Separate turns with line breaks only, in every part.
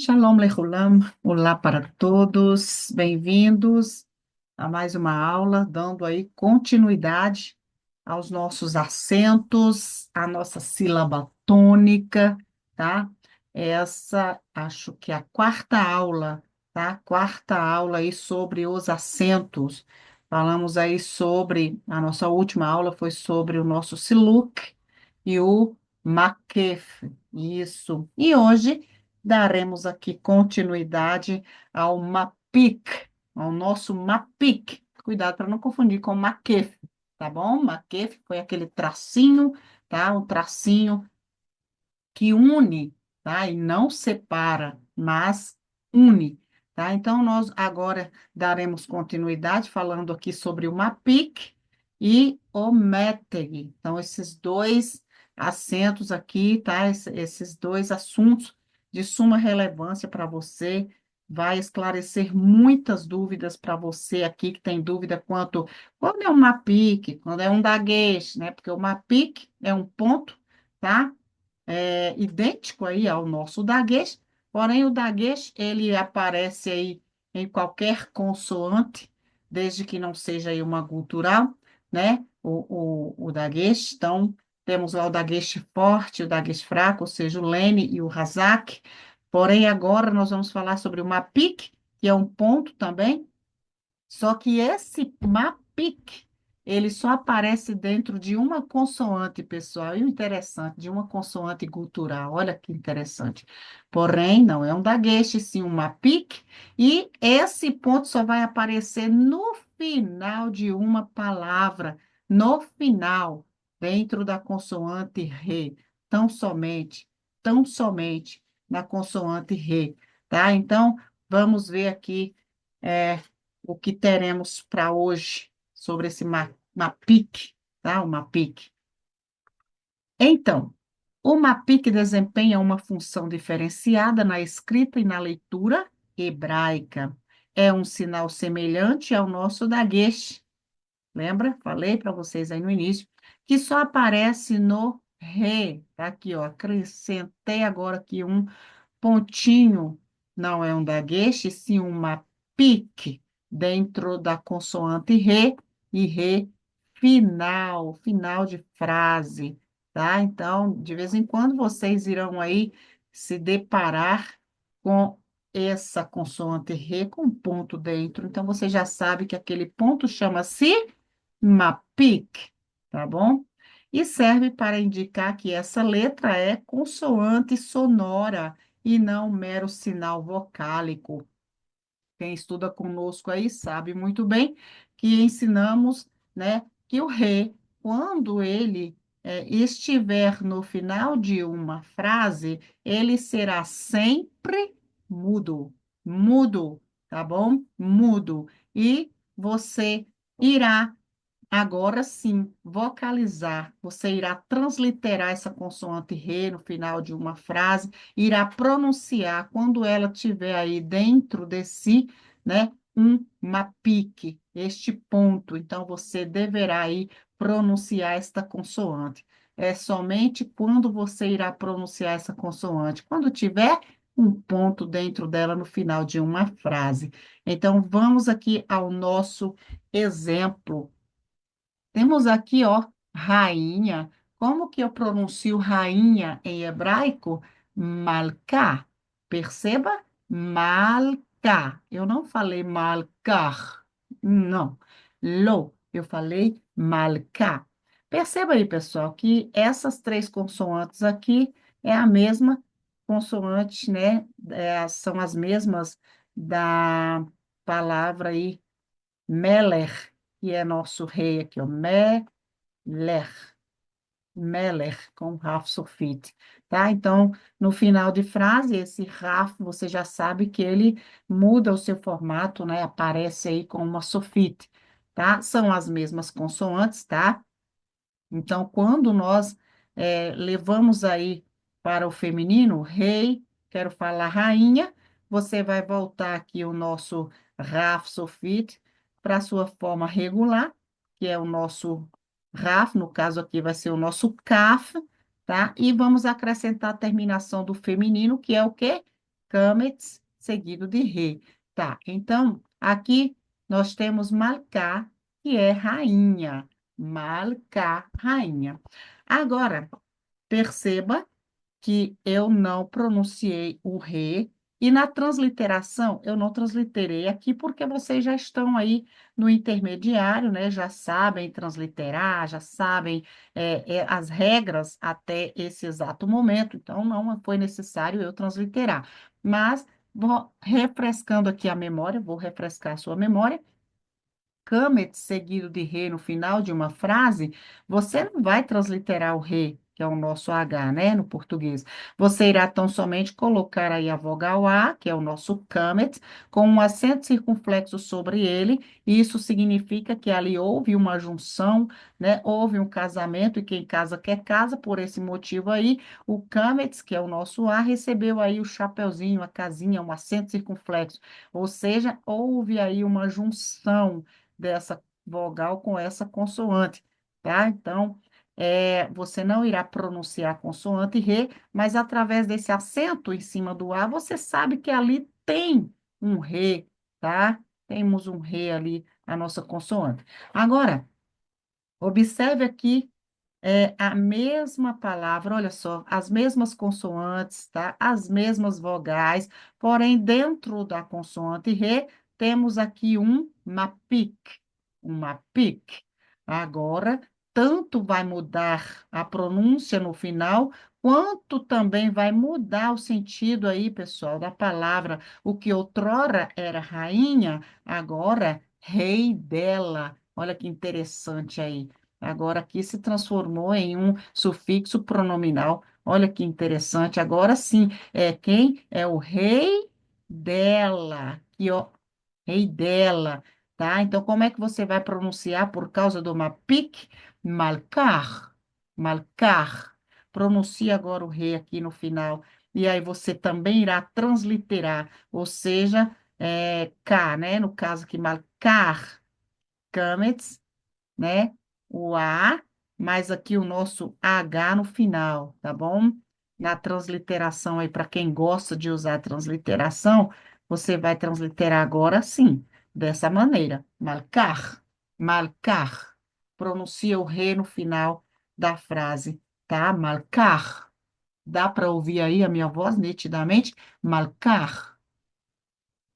Shalom Lechulam, olá para todos, bem-vindos a mais uma aula, dando aí continuidade aos nossos acentos, à nossa sílaba tônica, tá? Essa, acho que é a quarta aula, tá? Quarta aula aí sobre os acentos. Falamos aí sobre, a nossa última aula foi sobre o nosso siluk e o makef, isso. E hoje daremos aqui continuidade ao MAPIC, ao nosso MAPIC. Cuidado para não confundir com MAQUEF, tá bom? MAQUEF foi aquele tracinho, tá? Um tracinho que une, tá? E não separa, mas une, tá? Então, nós agora daremos continuidade falando aqui sobre o MAPIC e o METEG. Então, esses dois acentos aqui, tá? Esses dois assuntos de suma relevância para você, vai esclarecer muitas dúvidas para você aqui que tem dúvida quanto quando é um MAPIC, quando é um daguesh, né? Porque o MAPIC é um ponto, tá? Idêntico aí ao nosso daguês, porém o daguês ele aparece aí em qualquer consoante, desde que não seja aí uma gutural, né? O daguês, então temos lá o daguês forte, o daguês fraco, ou seja, o lene e o razak. Porém agora nós vamos falar sobre o mapik, que é um ponto também, só que esse MAPIC, ele só aparece dentro de uma consoante, pessoal. E o interessante, de uma consoante gutural. Olha que interessante. Porém, não é um dagueche, sim um MAPIC. E esse ponto só vai aparecer no final de uma palavra. No final, dentro da consoante re. Tão somente na consoante re. Tá? Então, vamos ver aqui. é, o que teremos para hoje sobre esse MAPIC, tá? O MAPIC. Então, o MAPIC desempenha uma função diferenciada na escrita e na leitura hebraica. É um sinal semelhante ao nosso daguesh. Lembra? Falei para vocês aí no início, que só aparece no re. Tá aqui, ó. Acrescentei agora aqui um pontinho, não é um dagueche, sim uma pique dentro da consoante re e re final, final de frase, tá? Então, de vez em quando vocês irão aí se deparar com essa consoante re com um ponto dentro. Então, você já sabe que aquele ponto chama-se MAPIC, tá bom? E serve para indicar que essa letra é consoante sonora e não mero sinal vocálico. Quem estuda conosco aí sabe muito bem que ensinamos, né, que o re, quando ele estiver no final de uma frase, ele será sempre mudo, mudo, tá bom? Mudo. E você irá agora sim, vocalizar. Você irá transliterar essa consoante re no final de uma frase, irá pronunciar quando ela estiver aí dentro de si, né, um mapique, este ponto. Então, você deverá aí pronunciar esta consoante. É somente quando você irá pronunciar essa consoante, quando tiver um ponto dentro dela no final de uma frase. Então, vamos aqui ao nosso exemplo. Temos aqui, ó, rainha. Como que eu pronuncio rainha em hebraico? Malká. Perceba? Malká. Eu não falei malkar. Não. Lo. Eu falei malká. Perceba aí, pessoal, que essas três consoantes aqui é a mesma consoante, né? São as mesmas da palavra aí Meler, que é nosso rei aqui, ó. Meler, Meler, com Raf sulfite, tá? Então, no final de frase, esse Raf, você já sabe que ele muda o seu formato, né? Aparece aí com uma sulfite, tá? São as mesmas consoantes, tá? Então, quando nós levamos aí para o feminino, rei, quero falar rainha, você vai voltar aqui o nosso Raf Sofit para a sua forma regular, que é o nosso Raf, no caso aqui vai ser o nosso Kaf, tá? E vamos acrescentar a terminação do feminino, que é o quê? Câmetz, seguido de re. Tá, então, aqui nós temos Malcá, que é rainha. Malcá, rainha. Agora, perceba que eu não pronunciei o re, e na transliteração eu não transliterei aqui porque vocês já estão aí no intermediário, né? Já sabem transliterar, já sabem as regras até esse exato momento, então não foi necessário eu transliterar. Mas vou refrescando aqui a memória, vou refrescar a sua memória. Comet seguido de re no final de uma frase, você não vai transliterar o re, que é o nosso H, né, no português. Você irá tão somente colocar aí a vogal A, que é o nosso comet, com um acento circunflexo sobre ele, e isso significa que ali houve uma junção, né, houve um casamento, e quem casa quer casa, por esse motivo aí, o comet, que é o nosso A, recebeu aí o chapeuzinho, a casinha, um acento circunflexo, ou seja, houve aí uma junção dessa vogal com essa consoante, tá? Então, você não irá pronunciar a consoante re, mas através desse acento em cima do A, você sabe que ali tem um re, tá? Temos um re ali, a nossa consoante. Agora, observe aqui a mesma palavra, olha só, as mesmas consoantes, tá? As mesmas vogais, porém, dentro da consoante re, temos aqui um mapic, um mapic. Agora, tanto vai mudar a pronúncia no final, quanto também vai mudar o sentido aí, pessoal, da palavra. O que outrora era rainha, agora rei dela. Olha que interessante aí. Agora aqui se transformou em um sufixo pronominal. Olha que interessante. Agora sim, é quem? É o rei dela. Aqui, ó, rei dela, tá? Então, como é que você vai pronunciar por causa do mapic? Malcar, malcar. Pronuncia agora o rei aqui no final. E aí você também irá transliterar, ou seja, K, né? No caso aqui, malcar, câmetz, né? O A, mais aqui o nosso H no final, tá bom? Na transliteração aí, para quem gosta de usar a transliteração, você vai transliterar agora sim, dessa maneira. Marcar, marcar. Pronuncia o re no final da frase, tá? Marcar. Dá para ouvir aí a minha voz nitidamente? Marcar,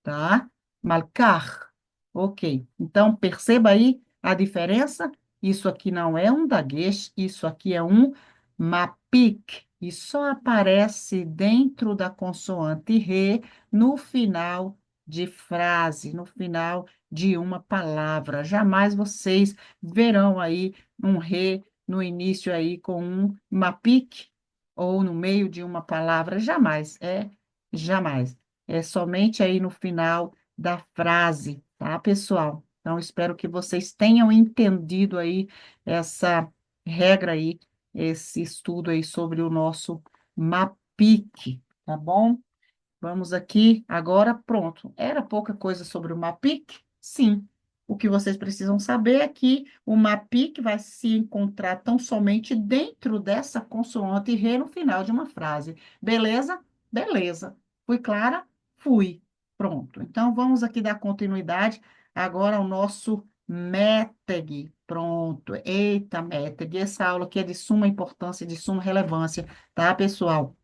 tá? Marcar. Ok. Então, perceba aí a diferença. Isso aqui não é um daguesh, isso aqui é um mapik. E só aparece dentro da consoante re no final de frase, no final de uma palavra. Jamais vocês verão aí um re no início aí com um mapik ou no meio de uma palavra. Jamais. Jamais. É somente aí no final da frase, tá, pessoal? Então, espero que vocês tenham entendido aí essa regra aí, esse estudo aí sobre o nosso MAPIC, tá bom? Vamos aqui agora, pronto. Era pouca coisa sobre o MAPIC? Sim. O que vocês precisam saber é que o MAPIC vai se encontrar tão somente dentro dessa consoante re no final de uma frase. Beleza? Beleza. Fui clara? Fui. Pronto. Então, vamos aqui dar continuidade agora ao nosso METEG. Pronto. Eita, METEG. Essa aula aqui é de suma importância, de suma relevância, tá, pessoal?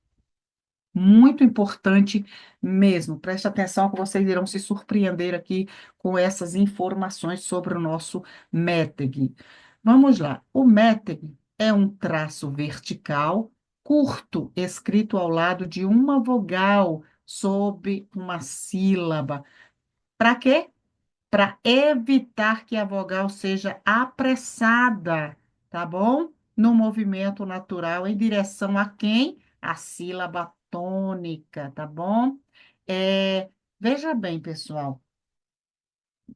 Muito importante mesmo. Preste atenção que vocês irão se surpreender aqui com essas informações sobre o nosso METEG. Vamos lá. O METEG é um traço vertical curto, escrito ao lado de uma vogal sob uma sílaba. Para quê? Para evitar que a vogal seja apressada, tá bom? No movimento natural em direção a quem? A sílaba tônica, tá bom? Veja bem, pessoal.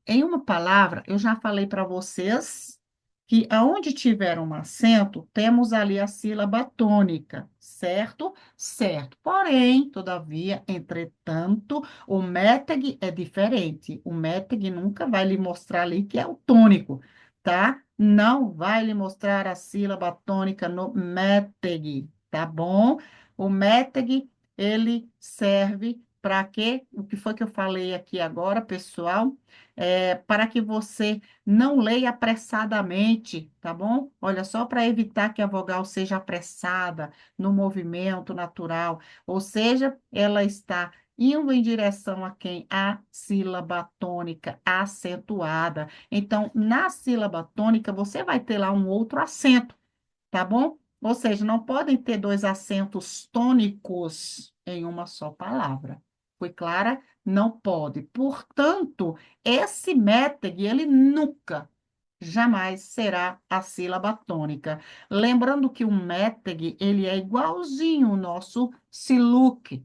Em uma palavra, eu já falei para vocês que aonde tiver um acento, temos ali a sílaba tônica, certo? Certo. Porém, todavia, entretanto, o méteg é diferente. O méteg nunca vai lhe mostrar ali que é o tônico, tá? Não vai lhe mostrar a sílaba tônica no méteg, tá bom? O méteg, ele serve para quê? O que foi que eu falei aqui agora, pessoal? Para que você não leia apressadamente, tá bom? Olha, só para evitar que a vogal seja apressada no movimento natural, ou seja, ela está indo em direção a quem? A sílaba tônica acentuada. Então, na sílaba tônica, você vai ter lá um outro acento, tá bom? Ou seja, não podem ter dois acentos tônicos em uma só palavra. Foi clara? Não pode. Portanto, esse méteg, ele nunca, jamais será a sílaba tônica. Lembrando que o méteg, ele é igualzinho o nosso siluc,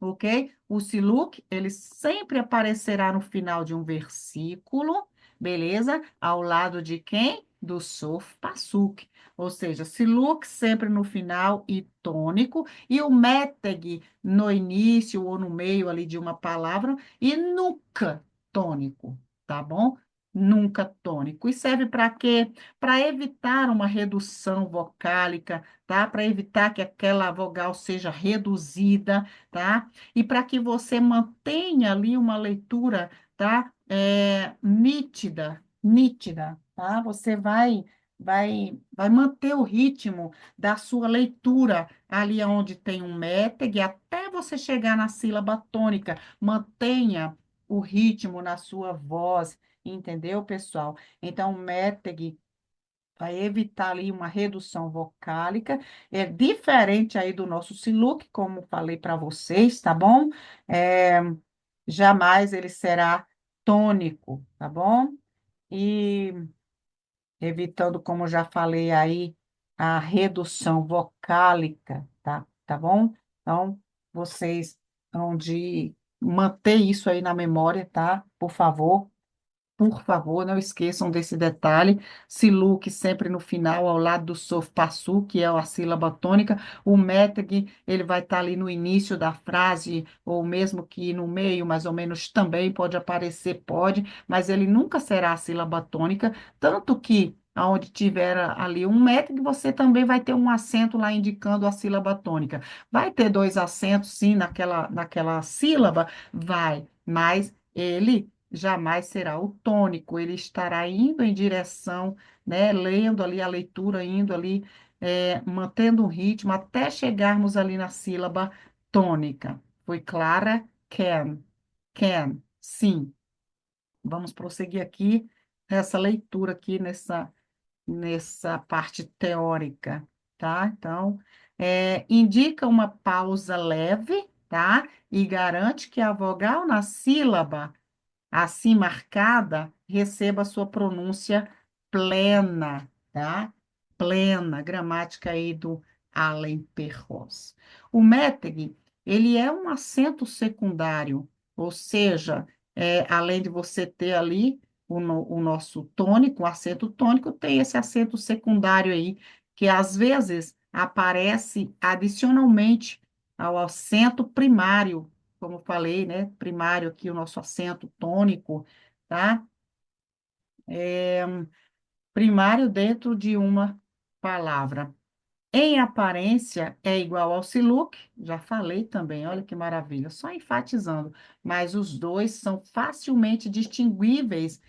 ok? O Siluk, ele sempre aparecerá no final de um versículo, beleza? Ao lado de quem? Do Sof Pasuk. Ou seja, Siluk sempre no final e tônico, e o Méteg no início ou no meio ali de uma palavra, e nunca tônico, tá bom? Nunca tônico. E serve para quê? Para evitar uma redução vocálica, tá? Para evitar que aquela vogal seja reduzida, tá? E para que você mantenha ali uma leitura, tá? Nítida, nítida, tá? Você vai manter o ritmo da sua leitura ali onde tem um méteg, até você chegar na sílaba tônica. Mantenha o ritmo na sua voz, entendeu, pessoal? Então, o méteg para evitar ali uma redução vocálica. É diferente aí do nosso Siluc, como falei para vocês, tá bom? É, jamais ele será tônico, tá bom? E evitando, como já falei aí, a redução vocálica, tá bom? Então, vocês vão de manter isso aí na memória, tá? Por favor. Por favor, não esqueçam desse detalhe. Siluc sempre no final, ao lado do sofpasu, que é a sílaba tônica. O méteg, ele vai estar ali no início da frase, ou mesmo que no meio, mais ou menos, também pode aparecer, pode, mas ele nunca será a sílaba tônica, tanto que aonde tiver ali um méteg, você também vai ter um acento lá indicando a sílaba tônica. Vai ter dois acentos, sim, naquela sílaba? Vai, mas ele jamais será o tônico, ele estará indo em direção, né, lendo ali a leitura, indo ali, mantendo o ritmo até chegarmos ali na sílaba tônica. Foi clara? Sim. Vamos prosseguir aqui essa leitura aqui nessa parte teórica, tá? Então, indica uma pausa leve, tá? E garante que a vogal na sílaba assim marcada, receba a sua pronúncia plena, tá? Plena, gramática aí do Allen Perros. O méteg, ele é um acento secundário, ou seja, além de você ter ali o nosso tônico, o acento tônico, tem esse acento secundário aí, que às vezes aparece adicionalmente ao acento primário, como falei, né? Primário aqui, o nosso acento tônico, tá? Primário dentro de uma palavra. Em aparência, é igual ao Siluc, já falei também, olha que maravilha, só enfatizando, mas os dois são facilmente distinguíveis,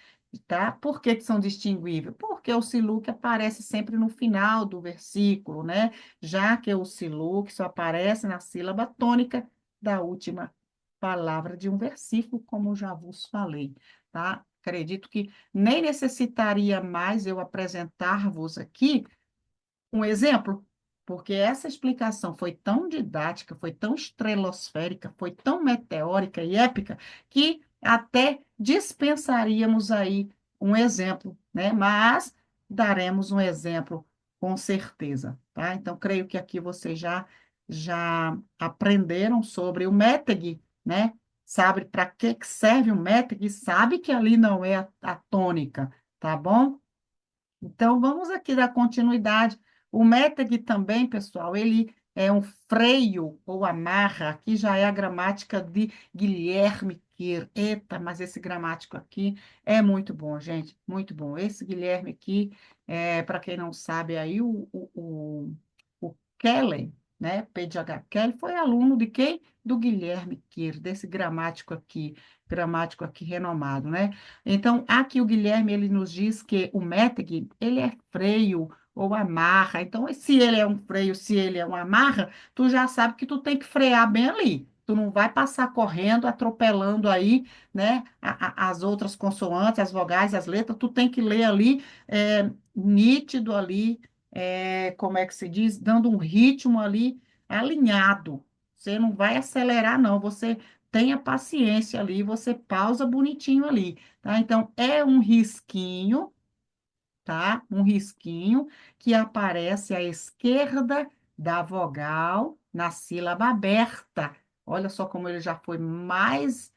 tá? Por que que são distinguíveis? Porque o Siluc aparece sempre no final do versículo, né? Já que o Siluc só aparece na sílaba tônica da última palavra de um versículo, como já vos falei, tá? Acredito que nem necessitaria mais eu apresentar-vos aqui um exemplo, porque essa explicação foi tão didática, foi tão estrelosférica, foi tão meteórica e épica, que até dispensaríamos aí um exemplo, né? Mas daremos um exemplo com certeza, tá? Então, creio que aqui vocês já aprenderam sobre o méteg, né? Sabe para que serve o méteg, sabe que ali não é a tônica, tá bom? Então, vamos aqui dar continuidade. O méteg também, pessoal, ele é um freio ou amarra. Aqui já é a gramática de Guilherme Quer. Eita, mas esse gramático aqui é muito bom, gente, muito bom. Esse Guilherme aqui, para quem não sabe, aí o Kellen, né? PDH Kelly foi aluno de quem? Do Guilherme Queiro, desse gramático aqui renomado, né? Então, aqui o Guilherme, ele nos diz que o méteg, ele é freio ou amarra. Então, se ele é um freio, se ele é uma amarra, tu já sabe que tu tem que frear bem ali. Tu não vai passar correndo, atropelando aí, né? As outras consoantes, as vogais, as letras, tu tem que ler ali, nítido ali, como é que se diz? Dando um ritmo ali alinhado. Você não vai acelerar, não. Você tenha paciência ali, você pausa bonitinho ali, tá? Então, é um risquinho, tá? Um risquinho que aparece à esquerda da vogal na sílaba aberta. Olha só como ele já foi mais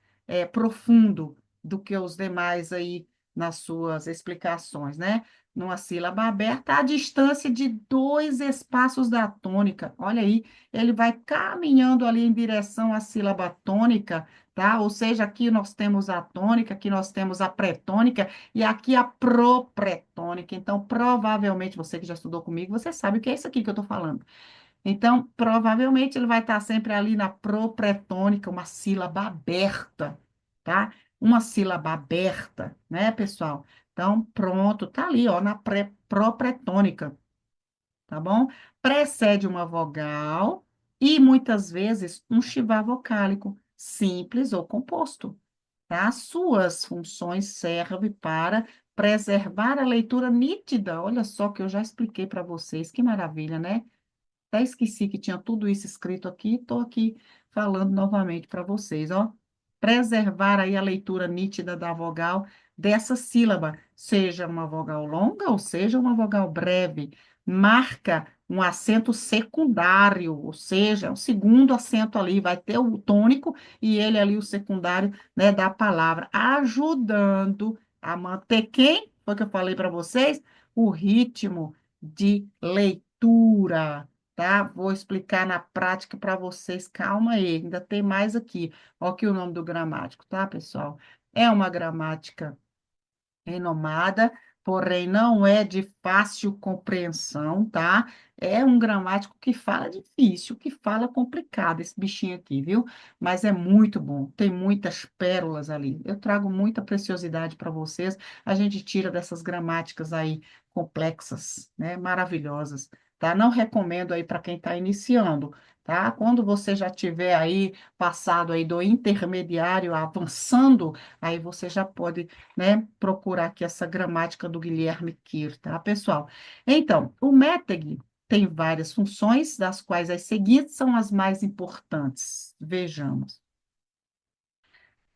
profundo do que os demais aí nas suas explicações, né? Numa sílaba aberta, a distância de dois espaços da tônica. Olha aí, ele vai caminhando ali em direção à sílaba tônica, tá? Ou seja, aqui nós temos a tônica, aqui nós temos a pretônica, e aqui a propretônica. Então, provavelmente, você que já estudou comigo, você sabe o que é isso aqui que eu estou falando. Então, provavelmente, ele vai estar sempre ali na propretônica, uma sílaba aberta, tá? Uma sílaba aberta, né, pessoal? Então, pronto, tá ali, ó, na propretônica, tá bom? Precede uma vogal e, muitas vezes, um chivar vocálico, simples ou composto, tá? Suas funções servem para preservar a leitura nítida. Olha só que eu já expliquei para vocês, que maravilha, né? Até esqueci que tinha tudo isso escrito aqui, estou aqui falando novamente para vocês, ó. Preservar aí a leitura nítida da vogal dessa sílaba, seja uma vogal longa ou seja uma vogal breve. Marca um acento secundário, ou seja, o segundo acento ali, vai ter o tônico e ele ali, o secundário, né, da palavra, ajudando a manter quem? Foi o que eu falei para vocês? O ritmo de leitura, tá? Vou explicar na prática para vocês. Calma aí, ainda tem mais aqui. Ó, aqui o nome do gramático, tá, pessoal? É uma gramática renomada, porém não é de fácil compreensão, tá? É um gramático que fala difícil, que fala complicado, esse bichinho aqui, viu? Mas é muito bom, tem muitas pérolas ali. Eu trago muita preciosidade para vocês. A gente tira dessas gramáticas aí complexas, né? Maravilhosas, tá? Não recomendo aí para quem está iniciando. Tá? Quando você já tiver aí passado aí do intermediário avançando, aí você já pode, né, procurar aqui essa gramática do Guilherme Quir, tá, pessoal? Então, o METAG tem várias funções, das quais as seguintes são as mais importantes. Vejamos.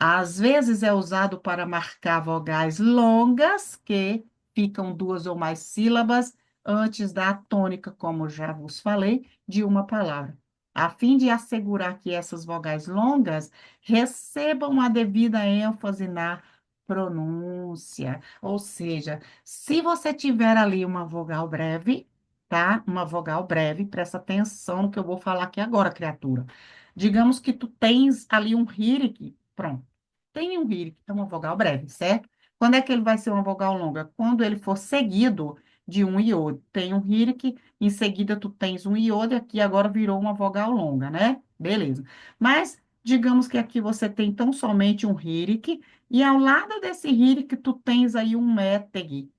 Às vezes é usado para marcar vogais longas, que ficam duas ou mais sílabas antes da tônica, como já vos falei, de uma palavra, a fim de assegurar que essas vogais longas recebam a devida ênfase na pronúncia. Ou seja, se você tiver ali uma vogal breve, tá? Uma vogal breve, presta atenção no que eu vou falar aqui agora, criatura. Digamos que tu tens ali um hírique, pronto. Tem um hírico, é uma vogal breve, certo? Quando é que ele vai ser uma vogal longa? Quando ele for seguido de um iode. Tem um hírico, em seguida tu tens um iode, aqui agora virou uma vogal longa, né? Beleza. Mas, digamos que aqui você tem tão somente um hírico, e ao lado desse hírico tu tens aí um méteg.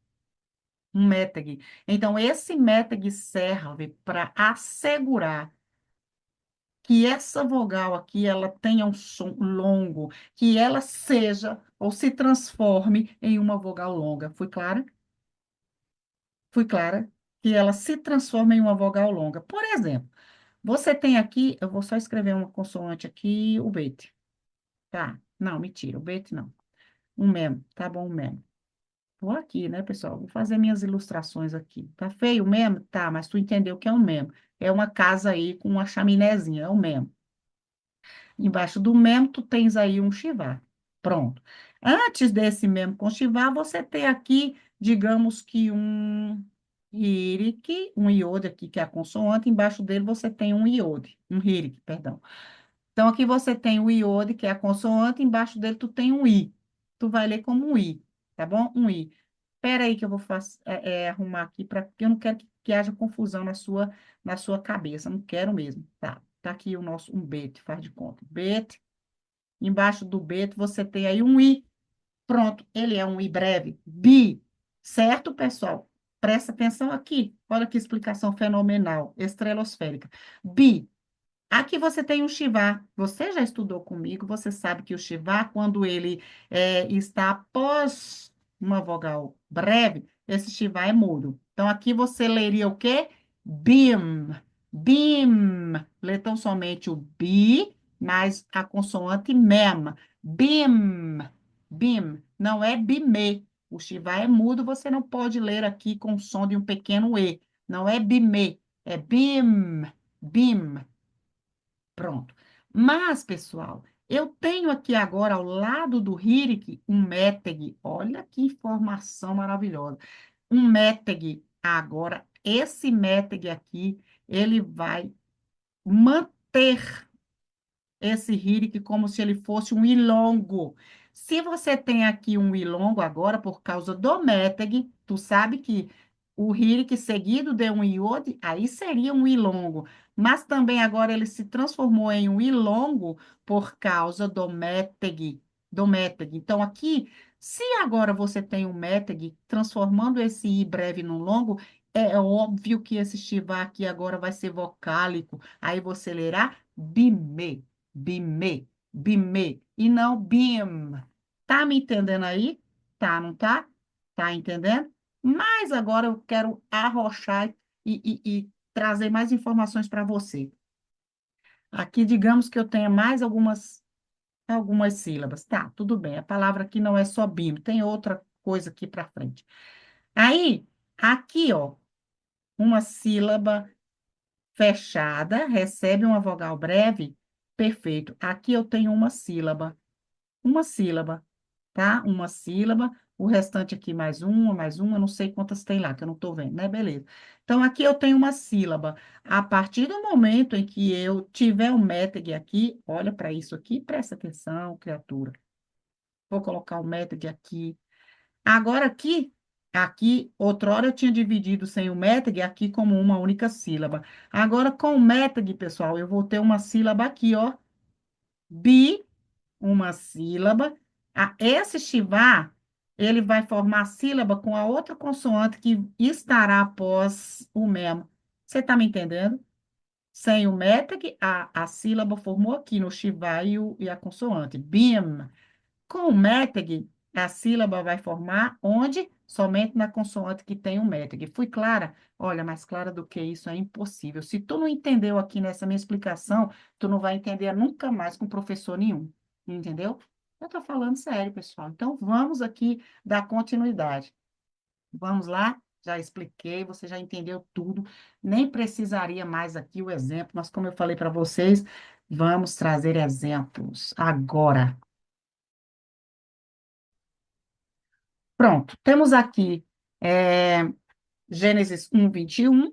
Um méteg. Então, esse méteg serve para assegurar que essa vogal aqui ela tenha um som longo, que ela seja ou se transforme em uma vogal longa. Fui clara? Fui clara? Que ela se transforme em uma vogal longa. Por exemplo, você tem aqui, eu vou só escrever uma consoante aqui, o bet. Tá? Não, mentira, o bet não. Um mem, tá bom, um mem. Vou aqui, né, pessoal? Vou fazer minhas ilustrações aqui. Tá feio o mem? Tá, mas tu entendeu o que é um mem. É uma casa aí com uma chaminézinha, é um mem. Embaixo do mem, tu tens aí um chivar. Pronto. Antes desse mem com chivar, você tem aqui, digamos que um hírique, um iode aqui, que é a consoante. Embaixo dele você tem um iode, um hírique, perdão. Então, aqui você tem o iode, que é a consoante. Embaixo dele tu tem um i. Tu vai ler como um i, tá bom? Um i. Espera aí que eu vou arrumar aqui, para porque eu não quero que haja confusão na sua cabeça. Não quero mesmo. Tá aqui o nosso, um bet, faz de conta. Bet, embaixo do bet você tem aí um i. Pronto, ele é um i breve. Bi, certo, pessoal? Presta atenção aqui. Olha que explicação fenomenal, estrelosférica. Bi. Aqui você tem o Shivá. Você já estudou comigo, você sabe que o Shivá, quando ele está após uma vogal breve, esse Shivá é mudo. Então, aqui você leria o quê? Bim. Bim. Lê tão somente o bi, mais a consoante mem. Bim. Bim. Não é bimê. O Shivá é mudo, você não pode ler aqui com o som de um pequeno e. Não é bimê, é bim. Bim. Pronto. Mas, pessoal, eu tenho aqui agora, ao lado do Hirik, um méteg. Olha que informação maravilhosa. Um méteg. Agora, esse méteg aqui, ele vai manter esse Hirik como se ele fosse um ilongo. Se você tem aqui um ilongo agora, por causa do méteg, tu sabe que o Hirik seguido de um iode, aí seria um ilongo. Mas também agora ele se transformou em um ilongo por causa do méteg, do méteg. Então aqui, se agora você tem um méteg transformando esse i breve num longo, é óbvio que esse Shiva aqui agora vai ser vocálico. Aí você lerá bimê. Bimê, bimê, e não bim. Tá me entendendo aí? Tá, não tá? Tá entendendo? Mas agora eu quero arrochar e trazer mais informações para você. Aqui, digamos que eu tenha mais algumas sílabas. Tá, tudo bem. A palavra aqui não é só bim, tem outra coisa aqui para frente. Aí, aqui, ó, uma sílaba fechada recebe uma vogal breve. Perfeito. Aqui eu tenho uma sílaba, tá? Uma sílaba, o restante aqui mais uma, não sei quantas tem lá, que eu não estou vendo, né? Beleza. Então, aqui eu tenho uma sílaba. A partir do momento em que eu tiver o méteg aqui, olha para isso aqui, presta atenção, criatura. Vou colocar o méteg aqui. Agora, aqui, outrora eu tinha dividido sem o méteg, aqui como uma única sílaba. Agora, com o méteg, pessoal, eu vou ter uma sílaba aqui, ó. Bi, uma sílaba. Esse chivá, ele vai formar sílaba com a outra consoante que estará após o mesmo. Você está me entendendo? Sem o méteg, a sílaba formou aqui no chivá e a consoante. Bim. Com o méteg, a sílaba vai formar onde? Somente na consoante que tem o méteg. Fui clara? Olha, mais clara do que isso é impossível. Se tu não entendeu aqui nessa minha explicação, tu não vai entender nunca mais com professor nenhum. Entendeu? Eu estou falando sério, pessoal. Então, vamos aqui dar continuidade. Vamos lá? Já expliquei, você já entendeu tudo. Nem precisaria mais aqui o exemplo, mas como eu falei para vocês, vamos trazer exemplos agora. Pronto, temos aqui Gênesis 1:21,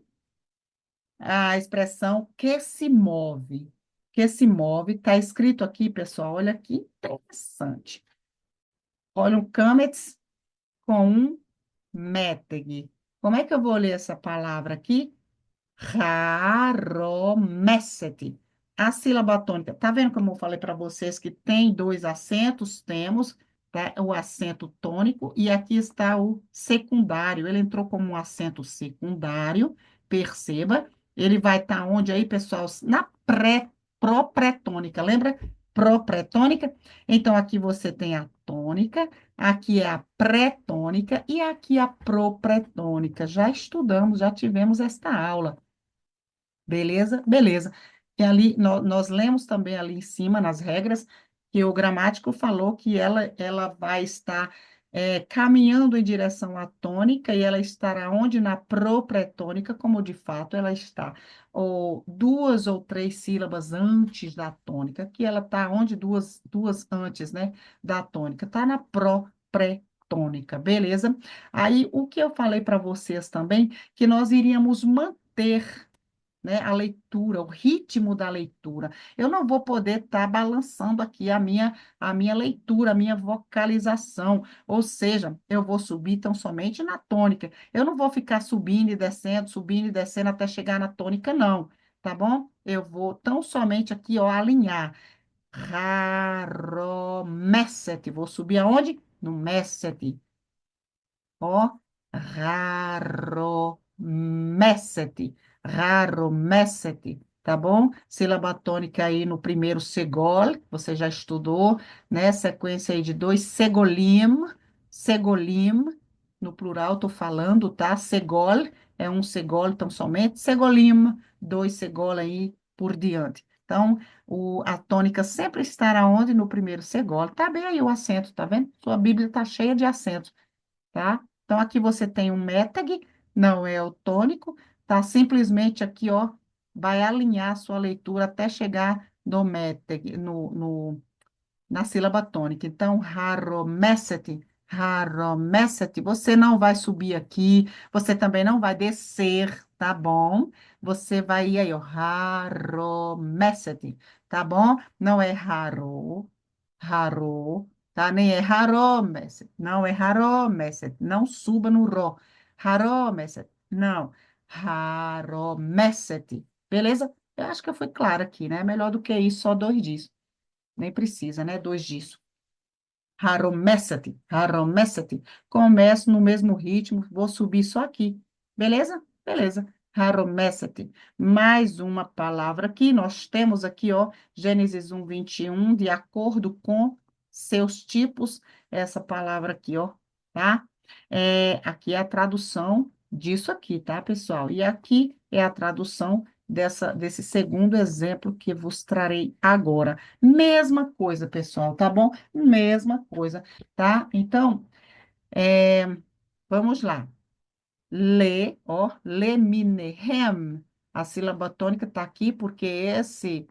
a expressão que se move. Que se move, está escrito aqui, pessoal, olha que interessante. Olha um Kametz com um méteg. Como é que eu vou ler essa palavra aqui? Haromesset. A sílaba tônica. Tá vendo como eu falei para vocês que tem dois acentos? Temos, tá? O acento tônico e aqui está o secundário. Ele entrou como um acento secundário, perceba. Ele vai estar onde aí, pessoal? Na pró-pretônica. Lembra? Pró-pretônica. Então, aqui você tem a tônica, aqui é a pré-tônica e aqui a pró-pretônica. Já estudamos, já tivemos esta aula. Beleza? Beleza. E ali, nós lemos também ali em cima, nas regras, que o gramático falou que ela vai estar caminhando em direção à tônica e ela estará onde? Na pró-pretônica, como de fato ela está. Ou duas ou três sílabas antes da tônica, que ela está onde? Duas antes, né? Da tônica. Está na pró-pretônica, beleza? Aí, o que eu falei para vocês também, que nós iríamos manter né, a leitura, o ritmo da leitura. Eu não vou poder estar balançando aqui a minha leitura, a minha vocalização, ou seja, eu vou subir tão somente na tônica. Eu não vou ficar subindo e descendo até chegar na tônica, não, tá bom? Eu vou tão somente aqui, ó, alinhar. Rá, ró, mé, sete. Vou subir aonde? No mé, sete. Ó, raromessete, raromessete, tá bom? Sílaba tônica aí no primeiro segol, você já estudou, né? Sequência aí de dois segolim, segolim, no plural tô falando, tá? Segol é um segol, então somente segolim, dois segol aí por diante. Então, a tônica sempre estará onde? No primeiro segol. Tá bem aí o acento, tá vendo? Sua Bíblia tá cheia de acentos, tá? Então, aqui você tem um métag, não é o tônico, tá? Simplesmente aqui, ó, vai alinhar a sua leitura até chegar no métag, na sílaba tônica. Então, haromessete, você não vai subir aqui, você também não vai descer, tá bom? Você vai ir aí, ó, haromessete, tá bom? Não é haro, tá? Nem é haromeset, não é haromeset, não suba no ró, haromeset, não, haromessete, beleza? Eu acho que eu fui clara aqui, né? Melhor do que isso, só dois disso. Nem precisa, né? Dois disso. Haromessete, haromessete. Começo no mesmo ritmo, vou subir só aqui. Beleza? Beleza. Haromessete. Mais uma palavra aqui. Nós temos aqui, ó, Gênesis 1:21, de acordo com seus tipos, essa palavra aqui, ó, tá? Aqui é a tradução disso aqui, tá, pessoal? E aqui é a tradução desse segundo exemplo que vos trarei agora. Mesma coisa, pessoal, tá bom? Mesma coisa, tá? Então, é, vamos lá. Le, ó, leminem. A sílaba tônica está aqui porque esse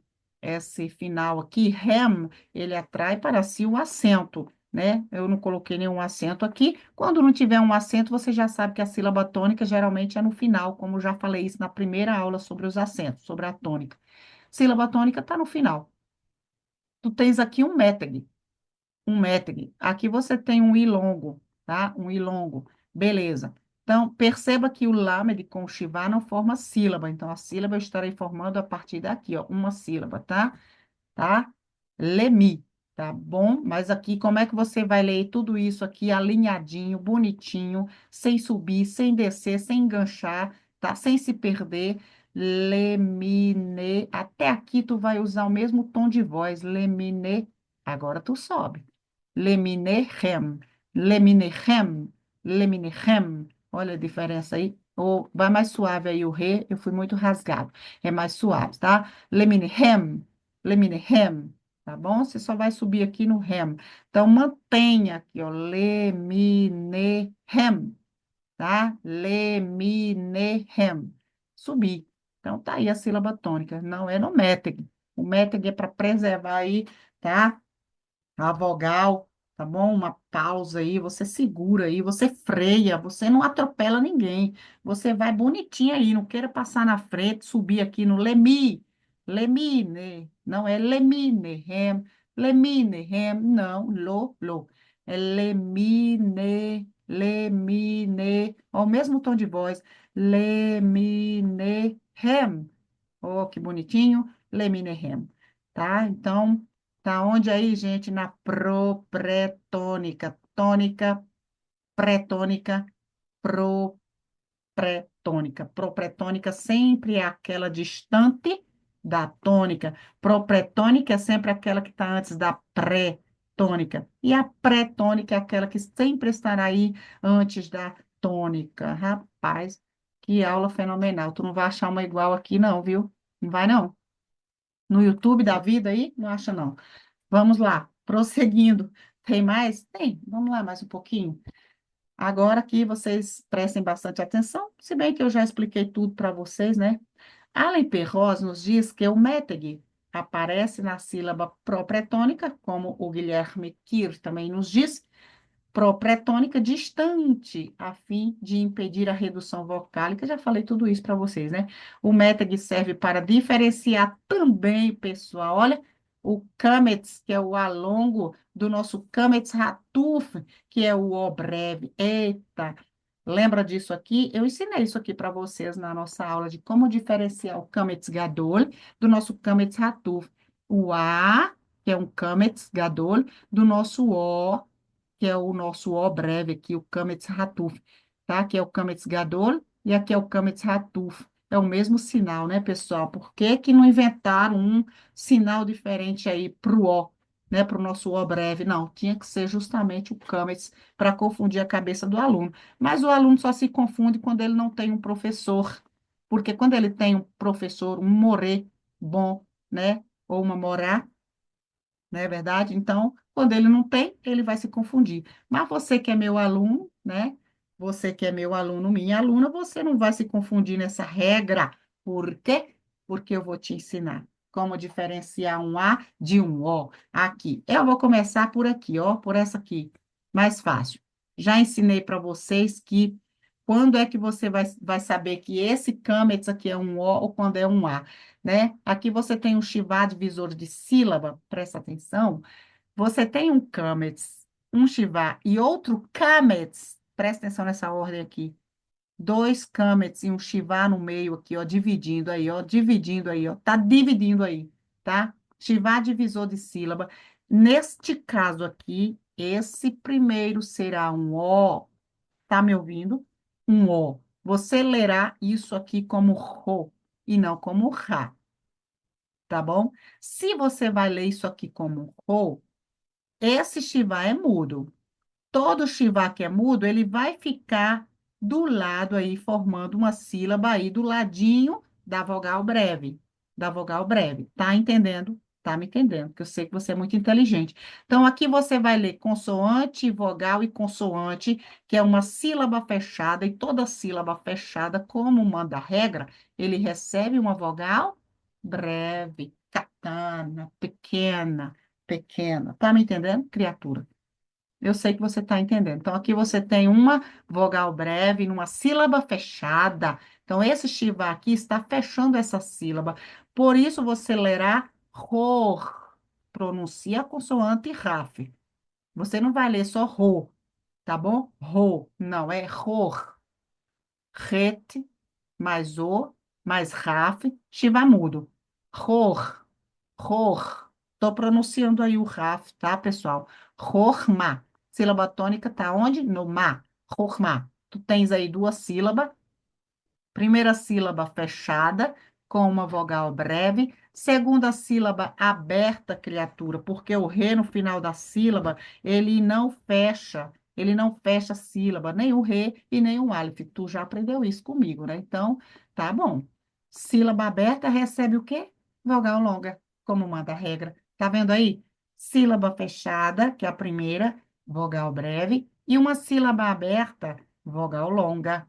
final aqui, hem, ele atrai para si o acento, né? Eu não coloquei nenhum acento aqui. Quando não tiver um acento, você já sabe que a sílaba tônica geralmente é no final, como eu já falei isso na primeira aula sobre os acentos, sobre a tônica. Sílaba tônica está no final. Tu tens aqui um métege. Um métege. Aqui você tem um i longo, tá? Um i longo. Beleza. Então, perceba que o lamed com o shivá não forma sílaba. Então, a sílaba eu estarei formando a partir daqui, ó, uma sílaba, tá? Tá? Lemi, tá bom? Mas aqui, como é que você vai ler tudo isso aqui alinhadinho, bonitinho, sem subir, sem descer, sem enganchar, tá? Sem se perder. Lemine. Até aqui tu vai usar o mesmo tom de voz. Lemine. Agora tu sobe. Leminehem, leminehem, leminehem. Olha a diferença aí. Ou vai mais suave aí o re, eu fui muito rasgado. É mais suave, tá? Leminehem, leminehem, tá bom? Você só vai subir aqui no rem. Então, mantenha aqui, ó. Leminehem, tá? Leminehem. Subir. Então, tá aí a sílaba tônica. Não é no méteg. O méteg é para preservar aí, tá? A vogal, tá bom? Uma pausa aí, você segura aí, você freia, você não atropela ninguém. Você vai bonitinho aí, não queira passar na frente, subir aqui no lemi, lemine, não é lemine, rem, não, lo. É lemine, lemine, ó, o mesmo tom de voz, lemine, rem. Oh, que bonitinho, lemine, rem, tá? Então, tá onde aí, gente? Na propretônica. Tônica, pré-tônica, pré-tônica. Propretônica sempre é aquela distante da tônica. Propretônica é sempre aquela que está antes da pré-tônica. E a pré-tônica é aquela que sempre estará aí antes da tônica. Rapaz, que aula fenomenal. Tu não vai achar uma igual aqui, não, viu? Não vai, não. No YouTube da vida aí, não acha, não. Vamos lá, prosseguindo. Tem mais? Tem. Vamos lá mais um pouquinho. Agora aqui vocês prestem bastante atenção, se bem que eu já expliquei tudo para vocês, né? Allen Perros nos diz que o métege aparece na sílaba pró-pretônica, como o Guilherme Kir também nos diz, Pró-pretônica distante, a fim de impedir a redução vocálica. Já falei tudo isso para vocês, né? O métag serve para diferenciar também, pessoal. Olha, o câmetes, que é o A longo, do nosso câmetes ratuf, que é o O breve. Eita! Lembra disso aqui? Eu ensinei isso aqui para vocês na nossa aula de como diferenciar o câmetes gadol do nosso câmetes ratuf. O A, que é um câmetes gadol, do nosso O, que é o nosso O breve aqui, o Kametz Hatuf, tá? Aqui é o Kametz Gadol e aqui é o Kametz Hatuf. É o mesmo sinal, né, pessoal? Por que que não inventaram um sinal diferente aí para o O, né, para o nosso O breve? Não, tinha que ser justamente o Kametz para confundir a cabeça do aluno. Mas o aluno só se confunde quando ele não tem um professor, porque quando ele tem um professor, um morê bom, né, ou uma morá, não é verdade? Então, quando ele não tem, ele vai se confundir. Mas você que é meu aluno, né? Você que é meu aluno, minha aluna, você não vai se confundir nessa regra. Por quê? Porque eu vou te ensinar como diferenciar um A de um O. Aqui. Eu vou começar por aqui, ó, por essa aqui. Mais fácil. Já ensinei para vocês que quando é que você vai saber que esse câmetz aqui é um O ou quando é um A, né? Aqui você tem um chivá divisor de sílaba, presta atenção. Você tem um câmetz, um chivá e outro câmetz, presta atenção nessa ordem aqui. Dois câmetz e um chivá no meio aqui, ó, dividindo aí, ó, tá dividindo aí, tá? Chivá divisor de sílaba. Neste caso aqui, esse primeiro será um O, tá me ouvindo? Um O. Você lerá isso aqui como ro e não como ra, tá bom? Se você vai ler isso aqui como ro, esse Shiva é mudo. Todo Shiva que é mudo, ele vai ficar do lado aí, formando uma sílaba aí do ladinho da vogal breve. Da vogal breve. Tá entendendo? Tá me entendendo, porque eu sei que você é muito inteligente. Então, aqui você vai ler consoante, vogal e consoante, que é uma sílaba fechada, e toda sílaba fechada, como manda a regra, ele recebe uma vogal breve, katana, pequena, pequena. Tá me entendendo, criatura? Eu sei que você está entendendo. Então, aqui você tem uma vogal breve numa sílaba fechada. Então, esse Shiva aqui está fechando essa sílaba. Por isso, você lerá ror. Pronuncia a consoante raf. Você não vai ler só ro, tá bom? Ro. Não, é ror. Ret, mais o, mais raf, Shiva mudo. Ror. Ror. Estou pronunciando aí o Raf, tá, pessoal? Rorma. Sílaba tônica tá onde? No ma. Rorma. Tu tens aí duas sílabas. Primeira sílaba fechada, com uma vogal breve. Segunda sílaba aberta, criatura, porque o re no final da sílaba, ele não fecha. Ele não fecha a sílaba, nem o re e nem o alif. Tu já aprendeu isso comigo, né? Então, tá bom. Sílaba aberta recebe o quê? Vogal longa, como manda a regra. Tá vendo aí? Sílaba fechada, que é a primeira, vogal breve, e uma sílaba aberta, vogal longa.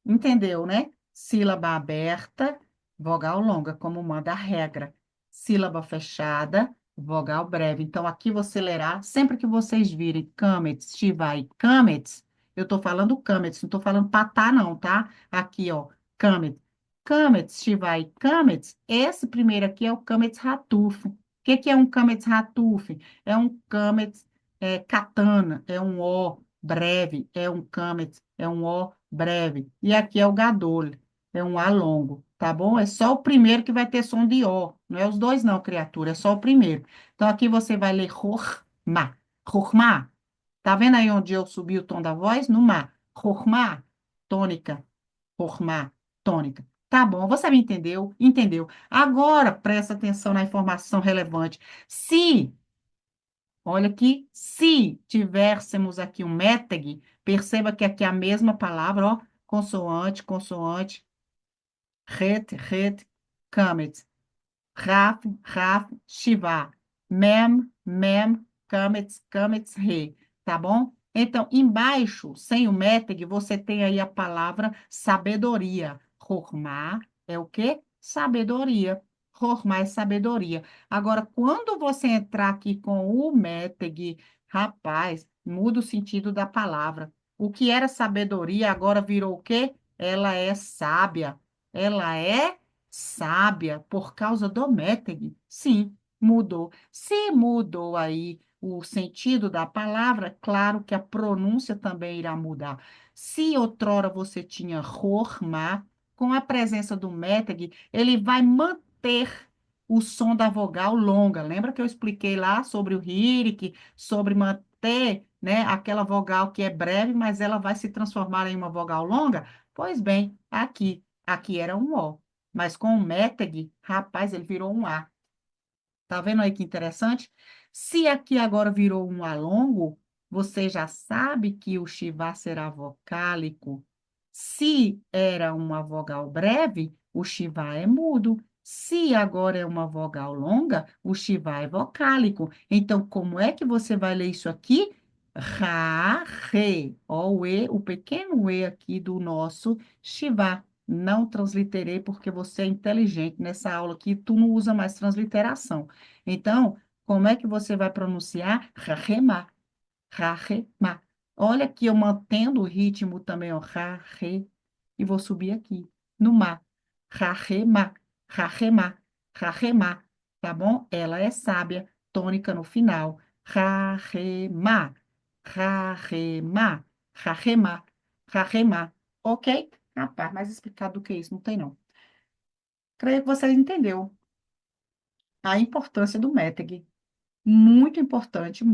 Entendeu, né? Sílaba aberta, vogal longa, como manda a regra. Sílaba fechada, vogal breve. Então, aqui você lerá, sempre que vocês virem câmetz, shivá e câmetz, eu estou falando câmetz, não estou falando patá, não, tá? Aqui, ó, câmetz. Câmetz, shivá e câmetz, esse primeiro aqui é o câmetz ratuf. O que que é um câmetz ratuf? É um câmetz katana, é um O breve, é um câmetz, é um O breve. E aqui é o gadol, é um A longo, tá bom? É só o primeiro que vai ter som de O. Não é os dois, não, criatura, é só o primeiro. Então, aqui você vai ler Rorma. Rorma. Tá vendo aí onde eu subi o tom da voz? No Ma. Rorma, tônica. Rorma, tônica. Tá bom, você me entendeu? Entendeu. Agora, presta atenção na informação relevante. Se Olha aqui, se tivéssemos aqui um méteg, perceba que aqui é a mesma palavra, ó, consoante, consoante, ret, kamet, raf, shivá, mem, kamet, re, tá bom? Então, embaixo, sem o méteg, você tem aí a palavra sabedoria. Chokmah é o quê? Sabedoria. Hormar é sabedoria. Agora, quando você entrar aqui com o méteg, rapaz, muda o sentido da palavra. O que era sabedoria agora virou o quê? Ela é sábia. Ela é sábia por causa do méteg. Sim, mudou. Se mudou aí o sentido da palavra, claro que a pronúncia também irá mudar. Se outrora você tinha hormar, com a presença do méteg, ele vai manter o som da vogal longa. Lembra que eu expliquei lá sobre o ríric, sobre manter, né, aquela vogal que é breve, mas ela vai se transformar em uma vogal longa? Pois bem, aqui era um O, mas com o méteg, rapaz, ele virou um A. Tá vendo aí que interessante? Se aqui agora virou um A longo, você já sabe que o chivá será vocálico. Se era uma vogal breve, o chivá é mudo. Se agora é uma vogal longa, o chivá é vocálico. Então, como é que você vai ler isso aqui? Ra, re. Ó, o E, o pequeno E aqui do nosso chivá. Não transliterei porque você é inteligente. Nessa aula aqui, tu não usa mais transliteração. Então, como é que você vai pronunciar? Rarema, rarema. Olha aqui, eu mantendo o ritmo também, ó. Rarre, e vou subir aqui, no má. Rarema, rarema, rarema, tá bom? Ela é sábia, tônica no final. Rarema, rarema, rarema, rarema. Ok? Rapaz, mais explicado do que isso, não tem não. Creio que você entendeu a importância do METG. Muito importante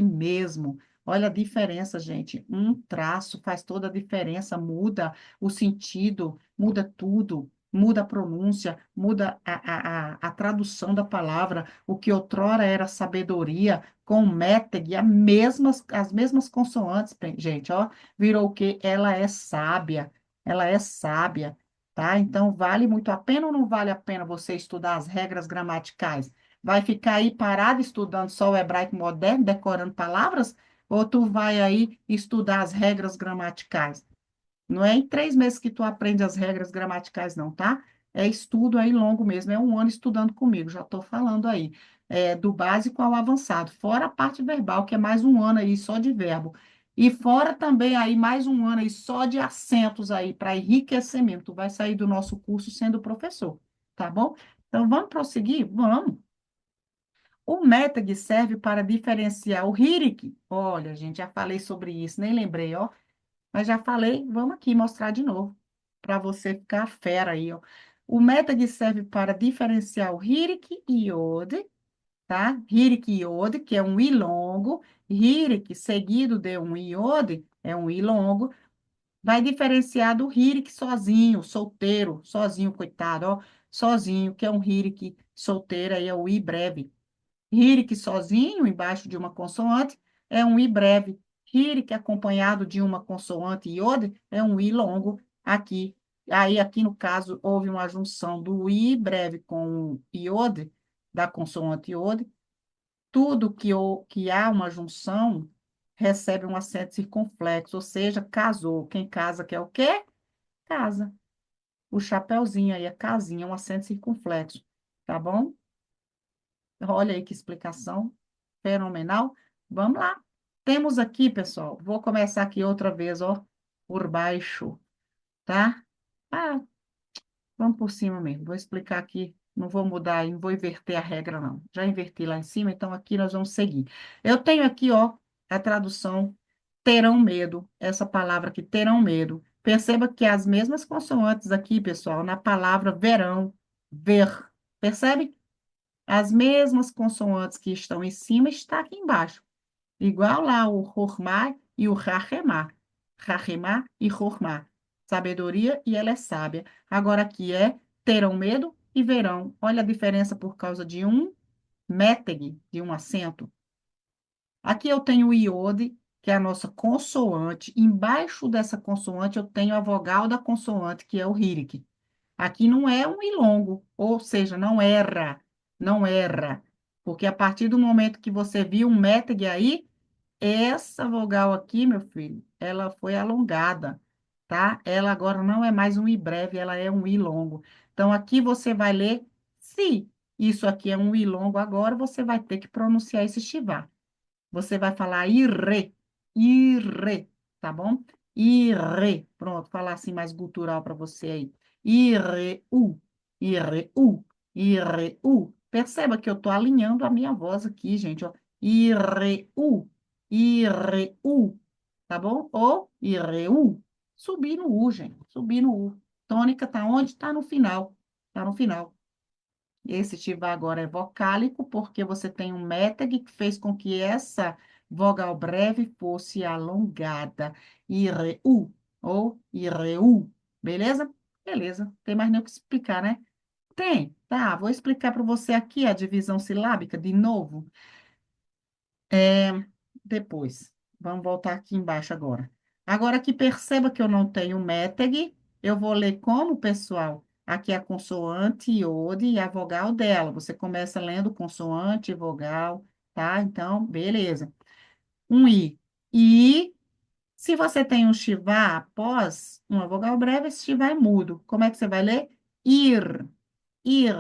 mesmo. Olha a diferença, gente. Um traço faz toda a diferença, muda o sentido, muda tudo, muda a pronúncia, muda a tradução da palavra. O que outrora era sabedoria, com méteg, as mesmas consoantes, gente, ó, virou o quê? Ela é sábia, tá? Então, vale muito a pena ou não vale a pena você estudar as regras gramaticais? Vai ficar aí parado estudando só o hebraico moderno, decorando palavras? Ou tu vai aí estudar as regras gramaticais? Não é em 3 meses que tu aprende as regras gramaticais, não, tá? É estudo aí longo mesmo, é um ano estudando comigo, já estou falando aí, do básico ao avançado, fora a parte verbal, que é mais um ano aí só de verbo. E fora também aí mais um ano aí só de acentos aí, para enriquecimento. Tu vai sair do nosso curso sendo professor, tá bom? Então, vamos prosseguir? Vamos. O METAG serve para diferenciar o HIRIC. Olha, gente, já falei sobre isso, nem lembrei, ó. Mas já falei, vamos aqui mostrar de novo, para você ficar fera aí, ó. O METAG serve para diferenciar o HIRIC e IOD, tá? HIRIC e IOD, que é um I longo. HIRIC seguido de um IOD é um I longo. Vai diferenciar do HIRIC sozinho, solteiro, sozinho, coitado, ó. Sozinho, que é um HIRIC solteiro, aí é o I breve. Hirik sozinho, embaixo de uma consoante, é um I breve. Hirik acompanhado de uma consoante iode é um I longo aqui. Aí, aqui no caso, houve uma junção do I breve com o iode, da consoante iode. Tudo que há uma junção recebe um acento circunflexo, ou seja, casou. Quem casa quer o quê? Casa. O chapeuzinho aí, a casinha, um acento circunflexo. Tá bom? Olha aí que explicação fenomenal. Vamos lá. Temos aqui, pessoal, vou começar aqui outra vez, ó, por baixo, tá? Ah, vamos por cima mesmo. Vou explicar aqui, não vou mudar, não vou inverter a regra, não. Já inverti lá em cima, então aqui nós vamos seguir. Eu tenho aqui, ó, a tradução terão medo, essa palavra aqui, terão medo. Perceba que as mesmas consoantes aqui, pessoal, na palavra verão, ver. Percebe? As mesmas consoantes que estão em cima está aqui embaixo. Igual lá o Hormá e o Rachemá. Rachemá e Hormá. Sabedoria e ela é sábia. Agora aqui é terão medo e verão. Olha a diferença por causa de um méteg, de um acento. Aqui eu tenho o iode, que é a nossa consoante. Embaixo dessa consoante eu tenho a vogal da consoante, que é o ríric. Aqui não é um i longo, ou seja, não erra, não erra. Porque a partir do momento que você viu um méteg aí, essa vogal aqui, meu filho, ela foi alongada, tá? Ela agora não é mais um i breve, ela é um i longo. Então, aqui você vai ler Se isso aqui é um I longo agora, você vai ter que pronunciar esse chivá. Você vai falar irre, irre, tá bom? Irre. Pronto, falar assim mais gutural para você aí. Irre-u, irre-u, irre-u. Perceba que eu tô alinhando a minha voz aqui, gente, ó. Irre-u, irre-u, tá bom? Ou irre-u. Subir no U, gente, subir no U. Tônica tá onde? Tá no final. Tá no final. Esse tiver agora é vocálico, porque você tem um méteg que fez com que essa vogal breve fosse alongada. Ireu, ou ireu. Beleza? Beleza. Tem mais nem o que explicar, né? Tem. Tá, vou explicar para você aqui a divisão silábica de novo. É, depois. Vamos voltar aqui embaixo agora. Agora que perceba que eu não tenho méteg, eu vou ler como, pessoal? Aqui é a consoante iode e a vogal dela. Você começa lendo consoante e vogal, tá? Então, beleza. Um I. I. Se você tem um chivá após uma vogal breve, esse chivá é mudo. Como é que você vai ler? Ir. Ir,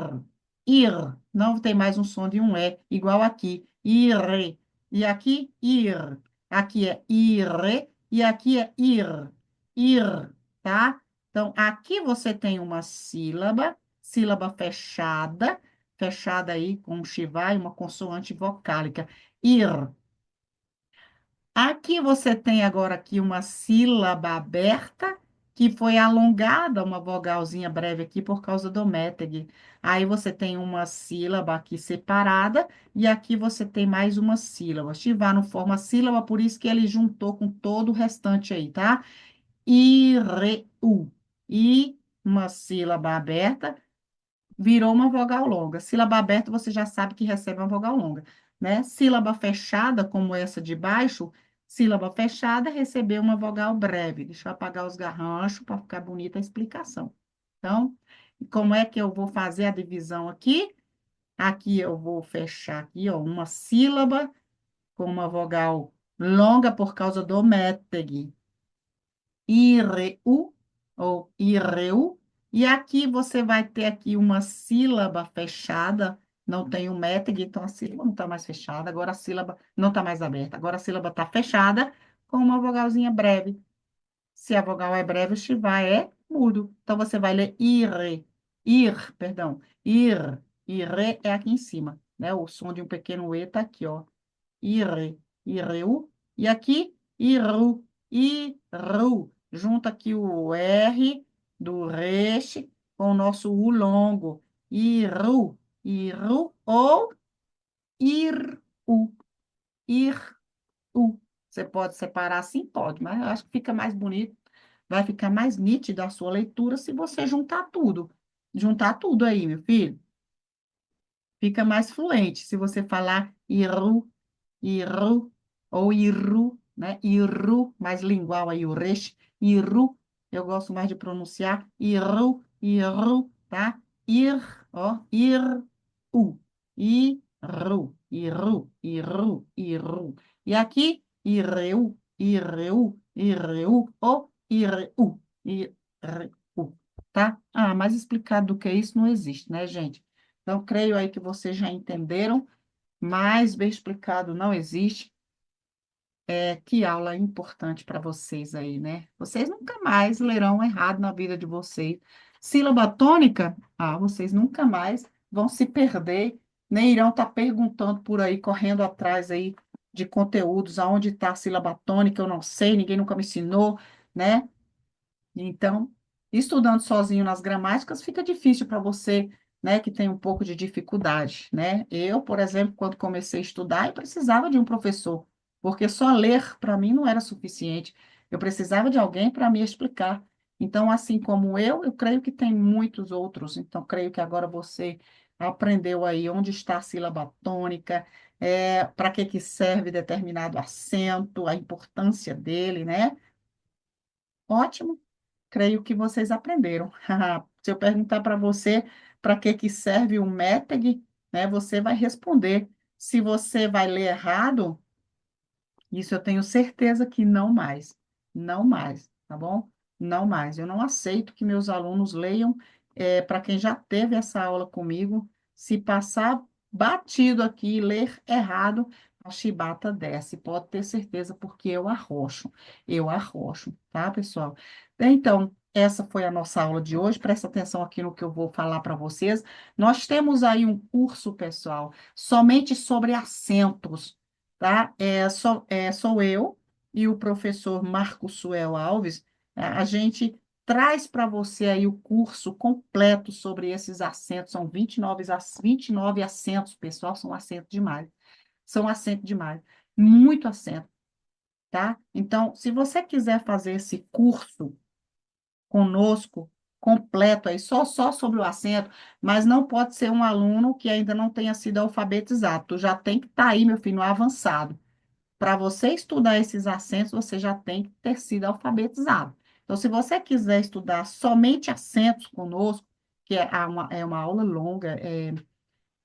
ir. Não tem mais um som de um E, igual aqui. Ir. E aqui, ir. Aqui é ir e aqui é ir. Ir, tá? Então, aqui você tem uma sílaba, sílaba fechada, fechada aí com um chivá e uma consoante vocálica. Ir. Aqui você tem agora aqui uma sílaba aberta, que foi alongada, uma vogalzinha breve aqui por causa do méteg. Aí você tem uma sílaba aqui separada, e aqui você tem mais uma sílaba. Chivar não forma sílaba, por isso que ele juntou com todo o restante aí, tá? Ireu. E uma sílaba aberta virou uma vogal longa. Sílaba aberta, você já sabe que recebe uma vogal longa, né? Sílaba fechada, como essa de baixo, sílaba fechada recebeu uma vogal breve. Deixa eu apagar os garranchos para ficar bonita a explicação. Então, como é que eu vou fazer a divisão aqui? Aqui eu vou fechar aqui, ó, uma sílaba com uma vogal longa por causa do méteg. Ireu ou ireu. E aqui você vai ter aqui uma sílaba fechada, não tem o méteg, então a sílaba não está mais fechada, agora a sílaba não está mais aberta, agora a sílaba está fechada com uma vogalzinha breve. Se a vogal é breve, o chivá é mudo. Então você vai ler ire, ir, perdão, ir, ire é aqui em cima, né? O som de um pequeno E está aqui, ó. Ire, ireu, e aqui, iru, iru. Junta aqui o R do reche com o nosso U longo. Iru, iru ou iru, iru. Você pode separar assim? Pode, mas eu acho que fica mais bonito, vai ficar mais nítido a sua leitura se você juntar tudo. Juntar tudo aí, meu filho. Fica mais fluente se você falar iru, Iru ou Iru, né? Iru, mais lingual aí, o resh. Iru, eu gosto mais de pronunciar Iru, Iru, tá? Ir, ó, u. Iru, Iru, Iru, Iru. E aqui, Ireu, Ireu, Ireu ou Ireu, Ireu, tá? Ah, mais explicado do que isso não existe, né, gente? Então, creio aí que vocês já entenderam. Mais bem explicado não existe. Que aula importante para vocês aí, né? Vocês nunca mais lerão errado na vida de vocês. Sílaba tônica, vocês nunca mais vão se perder, nem irão estar perguntando por aí, correndo atrás aí de conteúdos, aonde está a sílaba tônica, eu não sei, ninguém nunca me ensinou, né? Então, estudando sozinho nas gramáticas fica difícil para você, né, que tem um pouco de dificuldade, né? Eu, por exemplo, quando comecei a estudar, eu precisava de um professor, porque só ler para mim não era suficiente. Eu precisava de alguém para me explicar. Então, assim como eu creio que tem muitos outros. Então, creio que agora você aprendeu aí onde está a sílaba tônica, para que que serve determinado acento, a importância dele, né? Ótimo. Creio que vocês aprenderam. Se eu perguntar para você para que que serve o METEG, né, você vai responder. Se você vai ler errado, isso eu tenho certeza que não mais. Não mais, tá bom? Não mais. Eu não aceito que meus alunos leiam, para quem já teve essa aula comigo, Se passar batido aqui, ler errado, a chibata desce. Pode ter certeza, porque eu arrocho, tá, pessoal? Então, essa foi a nossa aula de hoje. Presta atenção aqui no que eu vou falar para vocês. Nós temos aí um curso, pessoal, somente sobre acentos, tá? Sou eu e o professor Marco Suel Alves. A gente traz para você aí o curso completo sobre esses acentos. São 29 acentos, pessoal, são acentos demais. São acentos demais. Muito acento, tá? Então, se você quiser fazer esse curso conosco, completo aí, só sobre o acento, mas não pode ser um aluno que ainda não tenha sido alfabetizado. Tu já tem que estar aí, meu filho, no avançado. Para você estudar esses acentos, você já tem que ter sido alfabetizado. Então, se você quiser estudar somente acentos conosco, que é uma aula longa,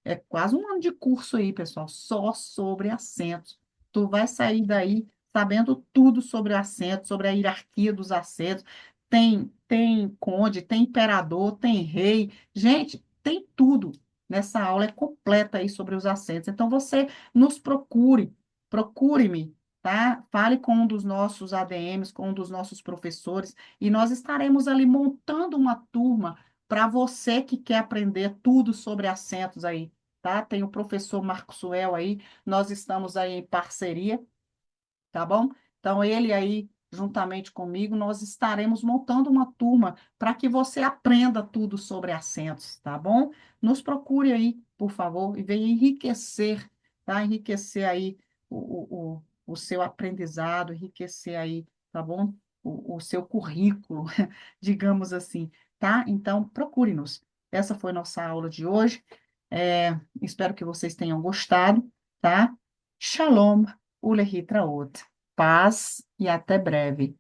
é quase um ano de curso aí, pessoal, só sobre acentos. Tu vai sair daí sabendo tudo sobre acentos, sobre a hierarquia dos acentos. Tem conde, tem imperador, tem rei. Gente, tem tudo. Nessa aula é completa aí sobre os acentos. Então, você nos procure-me, tá? Fale com um dos nossos ADMs, com um dos nossos professores, e nós estaremos ali montando uma turma para você que quer aprender tudo sobre acentos aí, tá? Tem o professor Marco Suel aí, nós estamos aí em parceria, tá bom? Então, ele aí, juntamente comigo, nós estaremos montando uma turma para que você aprenda tudo sobre acentos, tá bom? Nos procure aí, por favor, e venha enriquecer, tá? Enriquecer aí o seu aprendizado, enriquecer aí, tá bom? O seu currículo, digamos assim, tá? Então, procure-nos. Essa foi nossa aula de hoje. Espero que vocês tenham gostado, tá? Shalom, Ulehitra Ot. Paz e até breve.